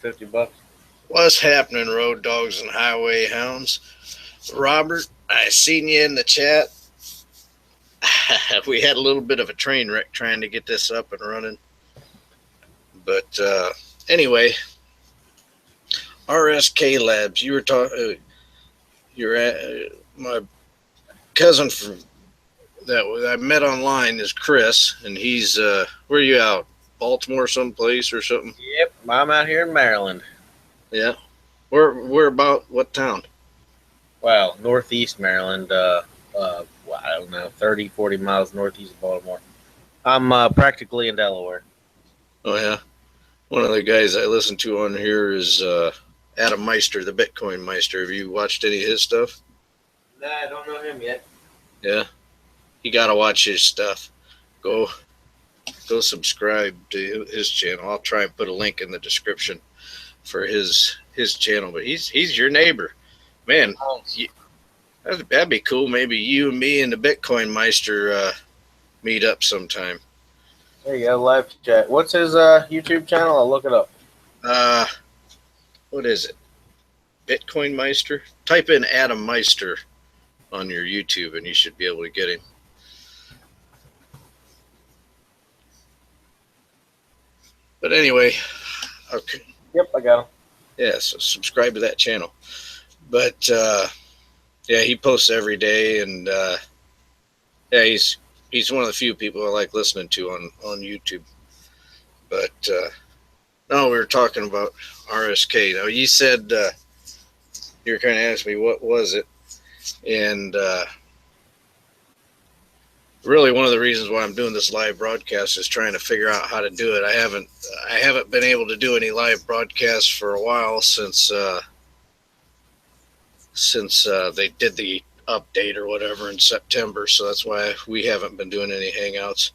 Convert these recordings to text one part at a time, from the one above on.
$50. What's happening, road dogs and highway hounds? Robert, I seen you in the chat. We had a little bit of a train wreck trying to get this up and running. But anyway, RSK Labs, you were talking, you're at, my cousin from that I met online is Chris, and he's, where are you out? Baltimore someplace or something? Yep, I'm out here in Maryland. Yeah. Where about what town? Well, northeast Maryland. Well, I don't know, 30, 40 miles northeast of Baltimore. I'm practically in Delaware. Oh yeah. One of the guys I listen to on here is Adam Meister, the Bitcoin Meister. Have you watched any of his stuff? Nah, I don't know him yet. Yeah. You gotta watch his stuff. Go subscribe to his channel. I'll try and put a link in the description for his channel. But he's your neighbor. Man, that'd be cool. Maybe you and me and the Bitcoin Meister meet up sometime. There you go, live chat. What's his YouTube channel? I'll look it up. What is it? Bitcoin Meister? Type in Adam Meister on your YouTube and you should be able to get him. But anyway, okay. Yep, I got him. Yeah, so subscribe to that channel. But yeah, he posts every day, and yeah, he's one of the few people I like listening to on YouTube. But no, we were talking about RSK. Now you said you were kind of asking me what was it, and really one of the reasons why I'm doing this live broadcast is trying to figure out how to do it. I haven't been able to do any live broadcasts for a while since they did the update or whatever in September, so that's why we haven't been doing any hangouts.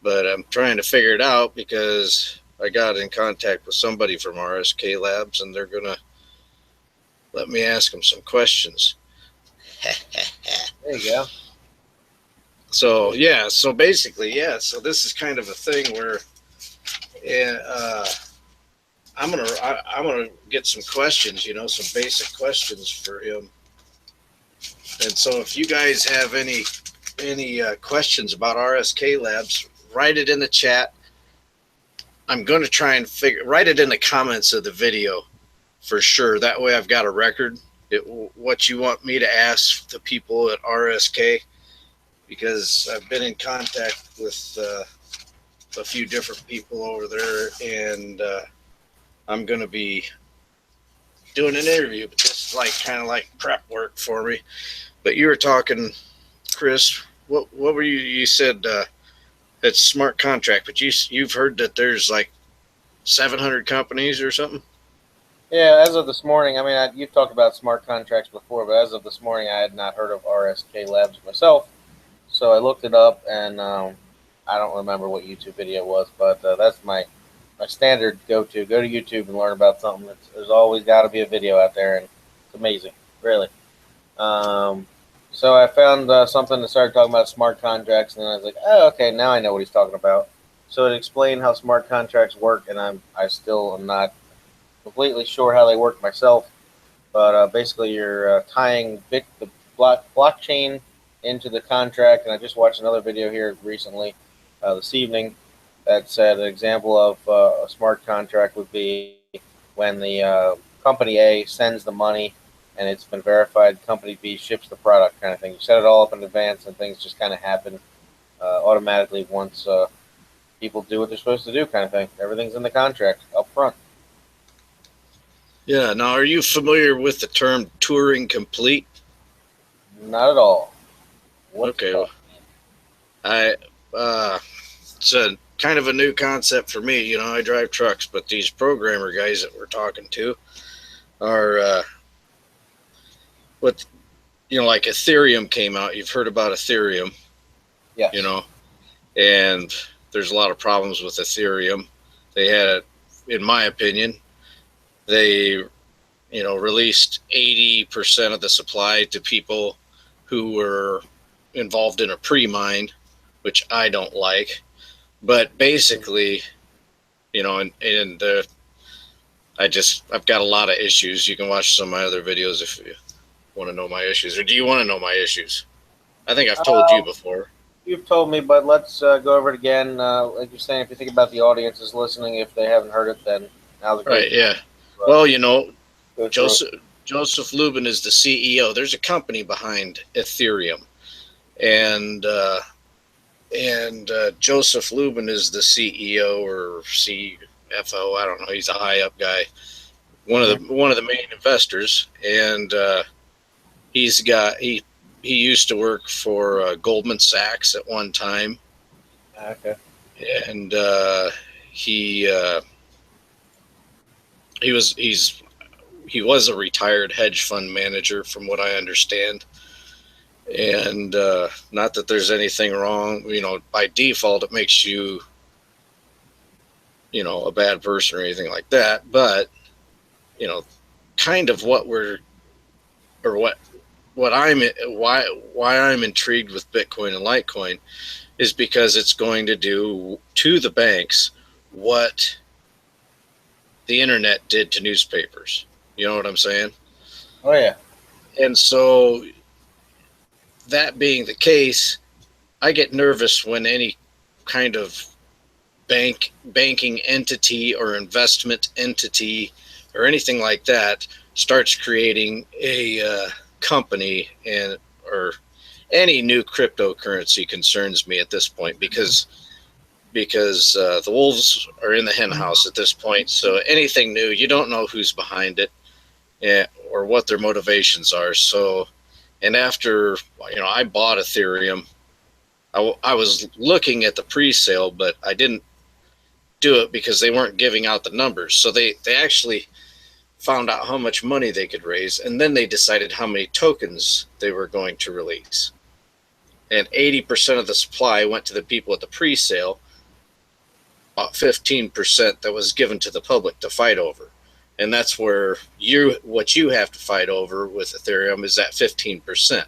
But I'm trying to figure it out because I got in contact with somebody from RSK Labs, and they're gonna let me ask them some questions. There you go. So yeah, so basically, yeah. So this is kind of a thing where, I'm gonna get some questions, some basic questions for him. And so if you guys have any questions about RSK Labs, write it in the chat. I'm going to try and write it in the comments of the video for sure. That way I've got a record. What you want me to ask the people at RSK, because I've been in contact with a few different people over there, and I'm going to be doing an interview, but this is kind of like prep work for me. But you were talking, Chris, what were you said it's smart contract, but you've heard that there's like 700 companies or something? Yeah, as of this morning, I mean, you've talked about smart contracts before, but as of this morning, I had not heard of RSK Labs myself. So I looked it up, and I don't remember what YouTube video it was, but that's my standard go-to. Go to YouTube and learn about something. There's always got to be a video out there, and it's amazing, really. So I found something that started talking about smart contracts, and then I was like, oh, okay, now I know what he's talking about. So it explained how smart contracts work, and I still am not completely sure how they work myself. But basically, you're tying the blockchain into the contract, and I just watched another video here recently, this evening, that said an example of a smart contract would be when the company A sends the money and it's been verified, company B ships the product, kind of thing. You set it all up in advance, and things just kind of happen automatically once people do what they're supposed to do, kind of thing. Everything's in the contract up front. Yeah. Now, are you familiar with the term Turing complete? Not at all. Okay. Well, it's a kind of a new concept for me. I drive trucks, but these programmer guys that we're talking to are like Ethereum came out. You've heard about Ethereum. Yeah. And there's a lot of problems with Ethereum. They had, in my opinion, they released 80% of the supply to people who were involved in a pre-mine, which I don't like. But basically, and I've got a lot of issues. You can watch some of my other videos if you want to know my issues. Or do you want to know my issues? I think I've told you Um, before. you've told me, but let's go over it again. Like you're saying, if you think about the audience is listening, if they haven't heard it, then now's a great Right, time yeah. to Well, go through it. Joseph Lubin is the CEO. There's a company behind Ethereum, and Joseph Lubin is the CEO or CFO. I don't know. He's a high up guy, one of the main investors, and he used to work for Goldman Sachs at one time, Okay. and he he was he was a retired hedge fund manager, from what I understand. And not that there's anything wrong, by default it makes you, a bad person or anything like that. But you know, kind of what we're or what I'm why I'm intrigued with Bitcoin and Litecoin is because it's going to do to the banks what the internet did to newspapers. You know what I'm saying? Oh yeah. And so, that being the case, I get nervous when any kind of banking entity or investment entity or anything like that starts creating a company, or any new cryptocurrency concerns me at this point, because the wolves are in the hen house at this point. So anything new, you don't know who's behind it, or what their motivations are. So, and after I bought Ethereum, I was looking at the pre-sale, but I didn't do it because they weren't giving out the numbers. So they actually found out how much money they could raise, and then they decided how many tokens they were going to release. And 80% of the supply went to the people at the pre-sale, about 15% that was given to the public to fight over. And that's where what you have to fight over with Ethereum is that 15%.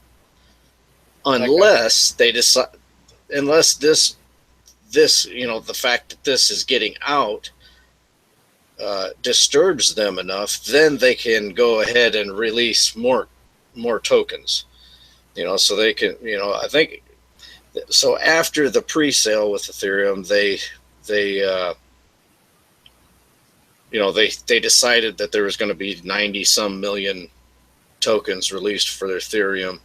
Unless they decide, unless this the fact that this is getting out disturbs them enough, then they can go ahead and release more tokens. So they can, I think so. After the pre-sale with Ethereum, they decided that there was going to be 90 some million tokens released for their Ethereum,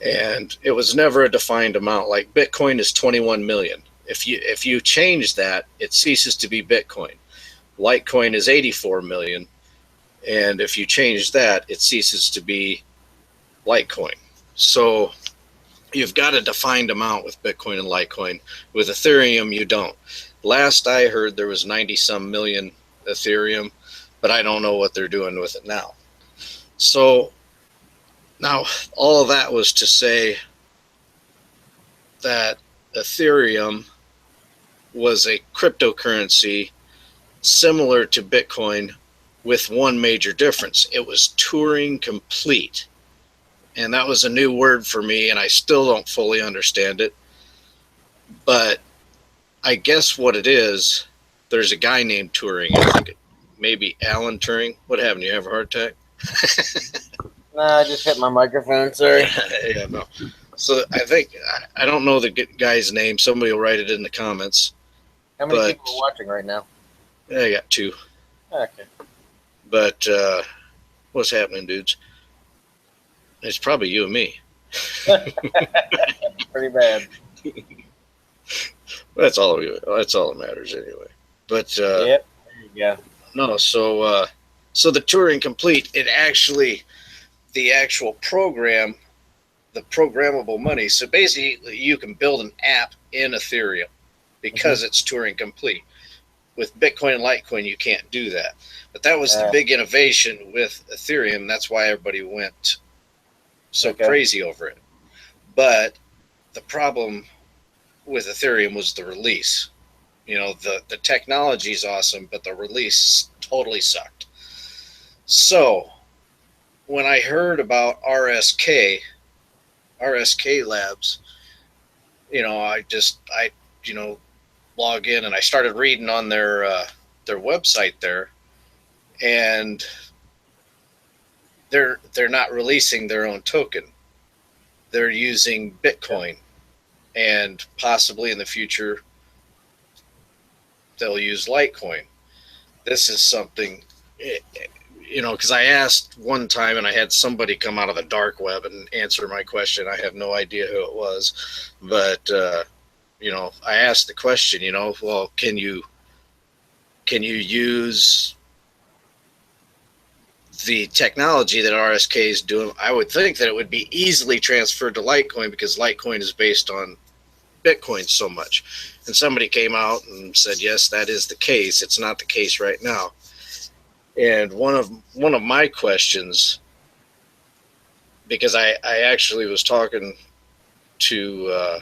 and it was never a defined amount. Like Bitcoin is 21 million. If you change that, it ceases to be Bitcoin. Litecoin is 84 million, and if you change that, it ceases to be Litecoin. So you've got a defined amount with Bitcoin and Litecoin. With Ethereum, you don't. Last I heard, there was 90 some million Ethereum, but I don't know what they're doing with it now. So now, all of that was to say that Ethereum was a cryptocurrency similar to Bitcoin, with one major difference. It was Turing complete. And that was a new word for me, and I still don't fully understand it. But I guess what it is, there's a guy named Turing. I think maybe Alan Turing. What happened? You have a heart attack? Nah, I just hit my microphone. Sorry. Yeah, no. So I think, I don't know the guy's name. Somebody will write it in the comments. How many people are watching right now? I got 2. Okay. But what's happening, dudes? It's probably you and me. Pretty bad. That's all that matters anyway. But yep. There you go. No, so the Turing complete, it actually, the actual program, the programmable money. So basically, you can build an app in Ethereum because it's Turing complete. With Bitcoin and Litecoin, you can't do that. But that was the big innovation with Ethereum. That's why everybody went so crazy over it. But the problem with Ethereum was the release. The technology is awesome, but the release totally sucked. So when I heard about RSK Labs, I log in and I started reading on their website there, and they're not releasing their own token. They're using Bitcoin, and possibly in the future they'll use Litecoin. This is something, because I asked one time and I had somebody come out of the dark web and answer my question. I have no idea who it was, but I asked the question, well, can you use the technology that RSK is doing? I would think that it would be easily transferred to Litecoin because Litecoin is based on Bitcoin so much. And somebody came out and said, yes, that is the case. It's not the case right now. And one of my questions, because I actually was talking to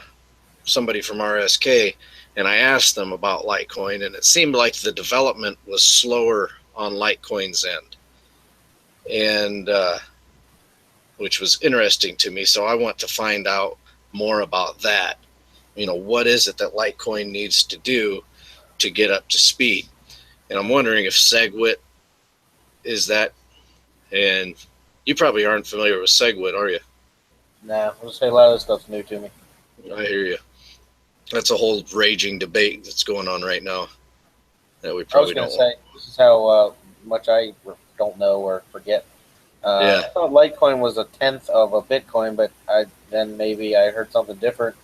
somebody from RSK, and I asked them about Litecoin, and it seemed like the development was slower on Litecoin's end, and which was interesting to me. So I want to find out more about that. What is it that Litecoin needs to do to get up to speed? And I'm wondering if SegWit is that. And you probably aren't familiar with SegWit, are you? Nah, I'll say a lot of this stuff's new to me. I hear you. That's a whole raging debate that's going on right now that we probably don't say, this is how much I don't know or forget. I thought Litecoin was 1/10 of a Bitcoin, but then maybe I heard something different.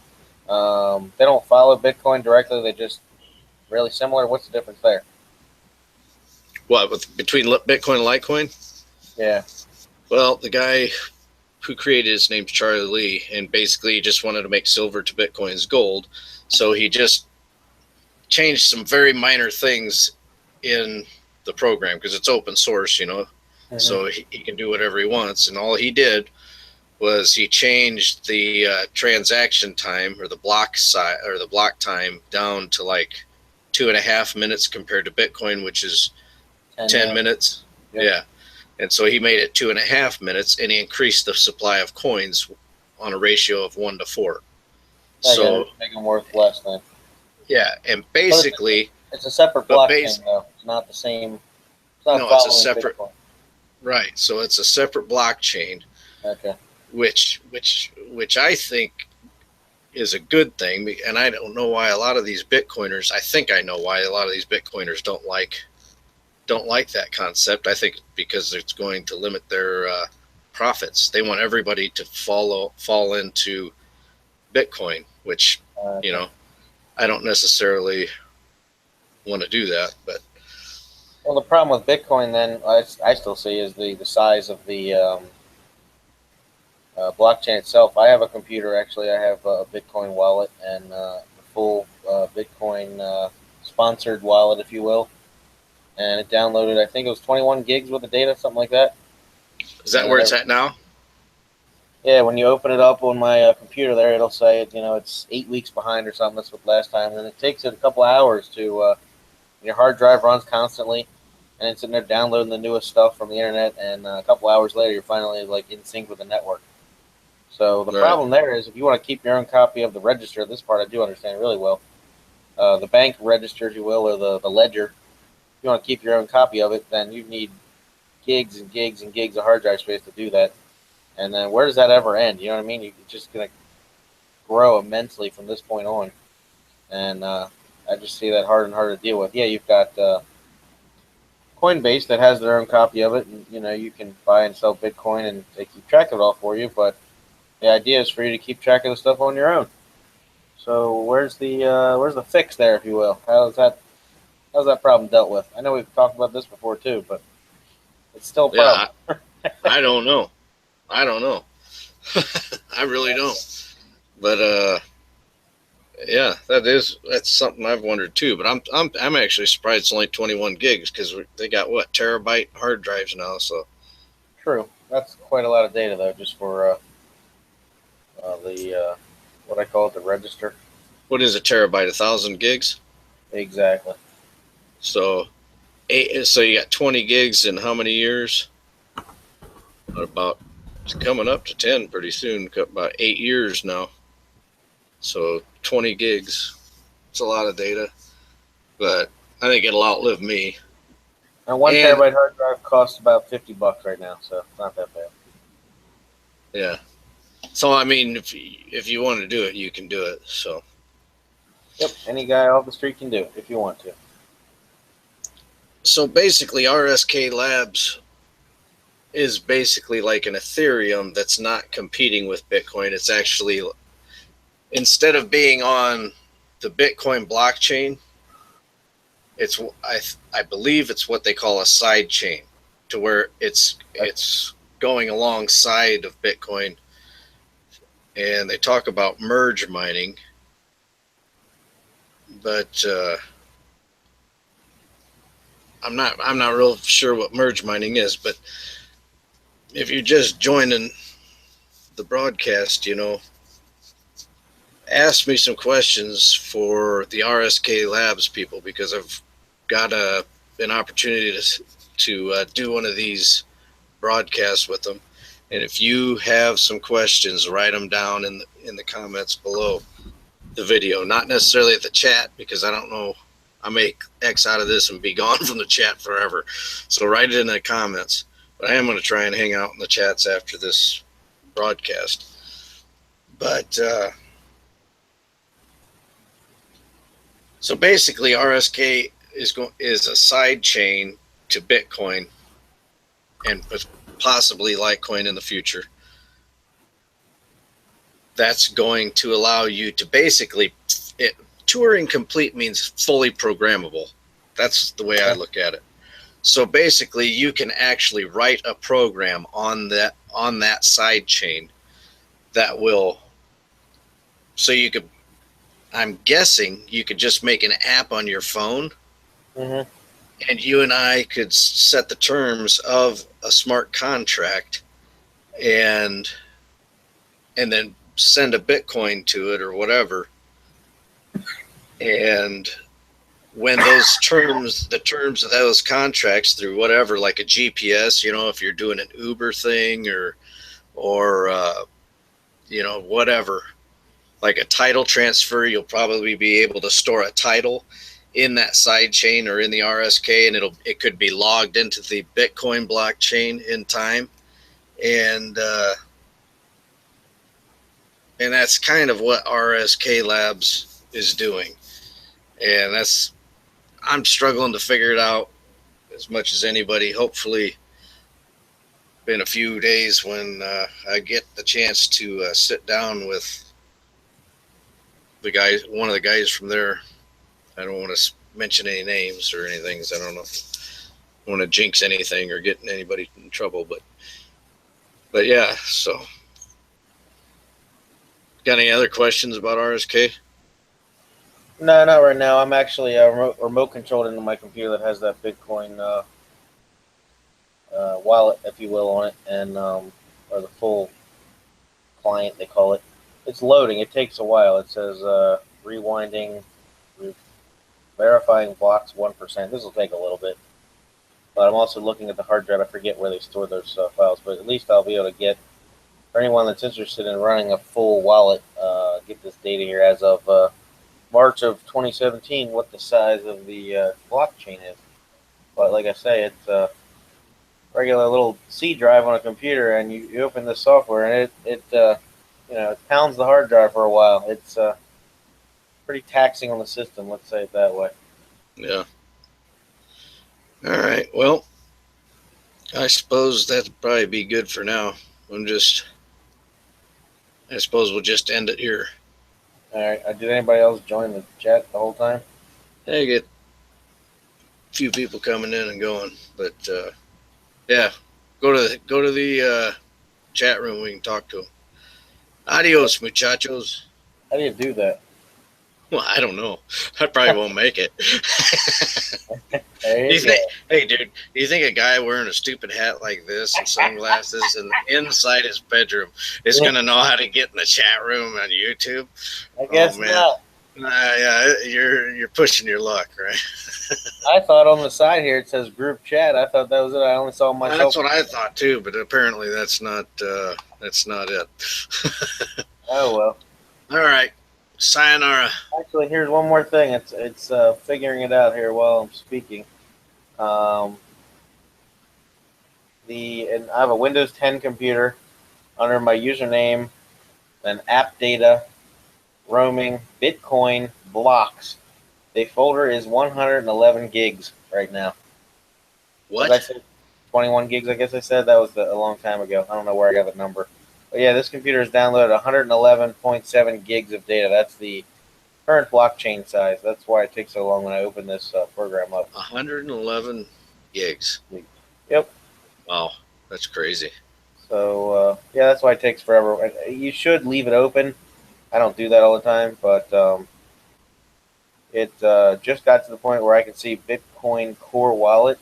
They don't follow Bitcoin directly. They just really similar. What's the difference there? What, between Bitcoin and Litecoin? Yeah. Well, the guy who created his name's Charlie Lee, and basically he just wanted to make silver to Bitcoin's gold. So he just changed some very minor things in the program because it's open source, Mm-hmm. So he can do whatever he wants. And all he did was he changed the transaction time or the block size or the block time down to like 2.5 minutes compared to Bitcoin, which is 10 minutes. Yep. Yeah. And so he made it 2.5 minutes, and he increased the supply of coins on a ratio of 1 to 4. So make them worth less then. Yeah, and basically it's a separate blockchain though. It's not the same. It's a separate. Bitcoin. Right. So it's a separate blockchain. Okay. Which I think is a good thing, and I don't know why a lot of these Bitcoiners. I think I know why a lot of these Bitcoiners don't like that concept. I think because it's going to limit their profits. They want everybody to fall into Bitcoin, which I don't necessarily want to do that. But the problem with Bitcoin then I still see is the size of the blockchain itself. I have a computer actually. I have a Bitcoin wallet and a full Bitcoin sponsored wallet, if you will. And it downloaded, I think it was 21 gigs worth of data, something like that. Is that where it's at now? Yeah, when you open it up on my computer there, it'll say, it's 8 weeks behind or something. That's what last time. And it takes it a couple hours to, your hard drive runs constantly, and it's in there downloading the newest stuff from the internet, and a couple hours later, you're finally, in sync with the network. So the problem there is if you want to keep your own copy of the register, this part I do understand really well, the bank register, if you will, or the ledger, you want to keep your own copy of it, then you need gigs and gigs and gigs of hard drive space to do that. And then where does that ever end? You know what I mean? You're just going to grow immensely from this point on. And I just see that harder and harder to deal with. Yeah, you've got Coinbase that has their own copy of it. And, you can buy and sell Bitcoin and they keep track of it all for you. But the idea is for you to keep track of the stuff on your own. So where's the fix there, if you will? How's that problem dealt with? I know we've talked about this before too, but it's still a problem. Yeah, I don't know. I really don't. But yeah, that's something I've wondered too. But I'm actually surprised it's only 21 gigs because they got terabyte hard drives now. So true. That's quite a lot of data though, just for the what I call it, the register. What is a terabyte? 1,000 gigs? Exactly. So you got 20 gigs in how many years? It's coming up to 10 pretty soon. About 8 years now. So 20 gigs. It's a lot of data, but I think it'll outlive me. And one And terabyte hard drive costs about $50 right now, so it's not that bad. yeah, so I mean, if you want to do it, you can do it. So Yep, any guy off the street can do it if you want to. basically, RSK Labs is basically like an Ethereum that's not competing with Bitcoin. It's actually, instead of being on the Bitcoin blockchain, it's I believe it's what they call a side chain, to where it's going alongside of Bitcoin, and they talk about merge mining, but I'm not real sure what merge mining is. But if you're just joining the broadcast, ask me some questions for the RSK Labs people, because I've got an opportunity to do one of these broadcasts with them. And if you have some questions, write them down in the comments below the video. Not necessarily at the chat, because I don't know. I may X out of this and be gone from the chat forever. So write it in the comments. But I am going to try and hang out in the chats after this broadcast. But so basically, RSK is a side chain to Bitcoin and possibly Litecoin in the future. That's going to allow you to basically, Turing complete means fully programmable. That's the way I look at it. So basically, you can actually write a program on that side chain that will. So you could, I'm guessing, you could just make an app on your phone, Mm-hmm. and you and I could set the terms of a smart contract, and then send a Bitcoin to it or whatever. And when the terms of those contracts through whatever, like a GPS, if you're doing an Uber thing or whatever, like a title transfer, you'll probably be able to store a title in that side chain or in the RSK, and it could be logged into the Bitcoin blockchain in time. And that's kind of what RSK Labs is doing. And I'm struggling to figure it out as much as anybody. Hopefully in a few days, when I get the chance to sit down with one of the guys from there. I don't want to mention any names or anything, because I don't know if I want to jinx anything or get anybody in trouble. But yeah, so got any other questions about RSK? No, not right now. I'm actually remote controlled into my computer that has that Bitcoin wallet, if you will, on it, and or the full client they call it. It's loading. It takes a while. It says rewinding, verifying blocks 1%. This will take a little bit, but I'm also looking at the hard drive. I forget where they store those files, but at least I'll be able to get, for anyone that's interested in running a full wallet, get this data here as of March of 2017, what the size of the blockchain is. But like I say, it's a regular little C drive on a computer, and you open this software, and it pounds the hard drive for a while. It's pretty taxing on the system, let's say it that way. Yeah. All right. Well, I suppose that'd probably be good for now. I suppose we'll just end it here. All right. Did anybody else join the chat the whole time? I get a few people coming in and going, but yeah, go to the chat room. We can talk to them. Adios, muchachos. How do you do that? Well, I don't know. I probably won't make it. There you go. Hey, dude, do you think a guy wearing a stupid hat like this and sunglasses and inside his bedroom is going to know how to get in the chat room on YouTube? I guess not. Yeah, you're pushing your luck, right? I thought on the side here it says group chat. I thought that was it. I only saw myself. That's what I thought too, but apparently that's not it. Oh well. All right, sayonara. Actually, here's one more thing. It's figuring it out here while I'm speaking. and I have a Windows 10 computer under my username, then app data, roaming, Bitcoin, blocks. The folder is 111 gigs right now. What did I What? say? 21 gigs, I guess I said. That was a long time ago. I don't know where I got the number. But yeah, this computer has downloaded 111.7 gigs of data. That's the current blockchain size. That's why it takes so long when I open this program up. 111 gigs. Yep. Wow, that's crazy. So yeah, that's why it takes forever. You should leave it open. I don't do that all the time, but it just got to the point where I can see Bitcoin Core Wallet,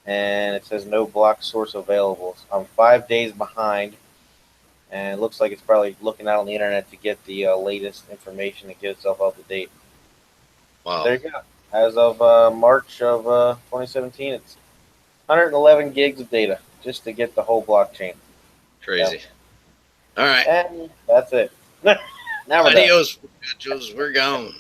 and it says no block source available. So I'm 5 days behind, and it looks like it's probably looking out on the internet to get the latest information to get itself up to date. Wow. There you go. As of March of 2017, it's 111 gigs of data just to get the whole blockchain. Crazy. Yep. All right. And that's it. Now we're done. Adios, Jules. We're gone.